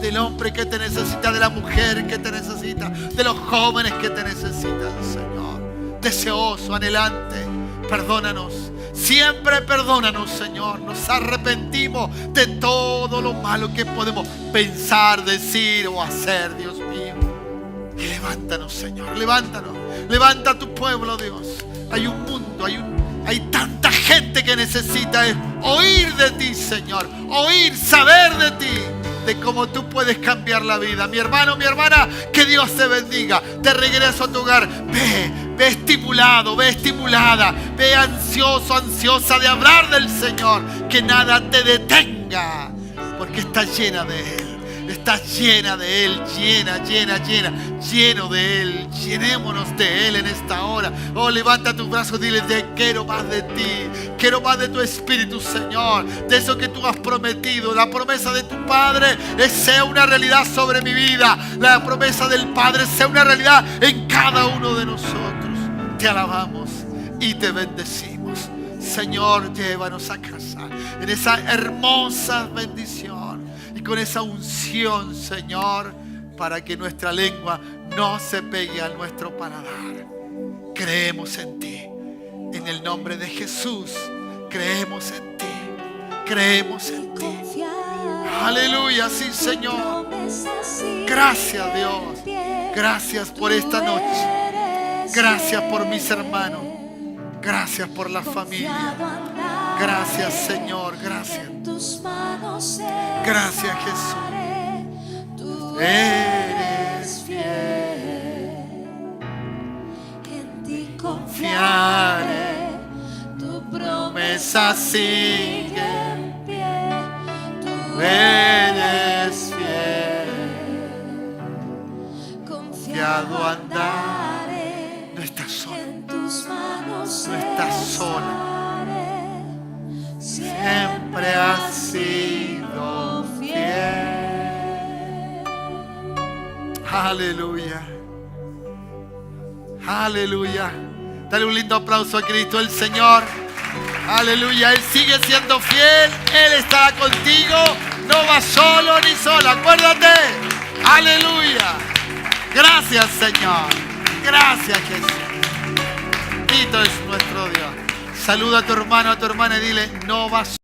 del hombre que te necesita, de la mujer que te necesita, de los jóvenes que te necesitan, Señor. Deseoso, anhelante, perdónanos. Siempre perdónanos, Señor. Nos arrepentimos de todo lo malo que podemos pensar, decir o hacer, Dios mío. Y levántanos, Señor, levántanos. Levanta a tu pueblo, Dios. Hay un mundo, hay tanta gente que necesita oír de ti, Señor. Oír, saber de ti, de cómo tú puedes cambiar la vida. Mi hermano, mi hermana, que Dios te bendiga. Te regreso a tu hogar. Ve estimulado, ve estimulada. Ve ansioso, ansiosa de hablar del Señor. Que nada te detenga, porque estás llena de Él. Estás llena de Él, lleno de Él. Llenémonos de Él en esta hora. Oh, levanta tus brazos y dile: quiero más de ti, quiero más de tu Espíritu, Señor, de eso que tú has prometido. La promesa de tu Padre sea una realidad sobre mi vida. La promesa del Padre sea una realidad en cada uno de nosotros. Te alabamos y te bendecimos. Señor, llévanos a casa en esa hermosa bendición y con esa unción, Señor, para que nuestra lengua no se pegue a nuestro paladar. Creemos en ti, en el nombre de Jesús. Creemos en ti, creemos en ti. Aleluya, sí, Señor. Gracias, Dios. Gracias por esta noche. Gracias por mis hermanos. Gracias por la familia. Gracias, Señor. Gracias. Gracias, Jesús. Eres fiel. En ti Confiaré. tu Promesa sigue. en pie. Tú Eres fiel. confiado andaré. No estás sola. En tus manos No estás sola. Siempre has sido fiel. Aleluya. Aleluya. Dale un lindo aplauso a Cristo el Señor. Aleluya. Él sigue siendo fiel. Él estará contigo. No vas solo ni sola. Acuérdate. Aleluya. Gracias, Señor. Gracias, Jesús. Bendito es nuestro Dios. Saluda a tu hermano, a tu hermana y dile: no vas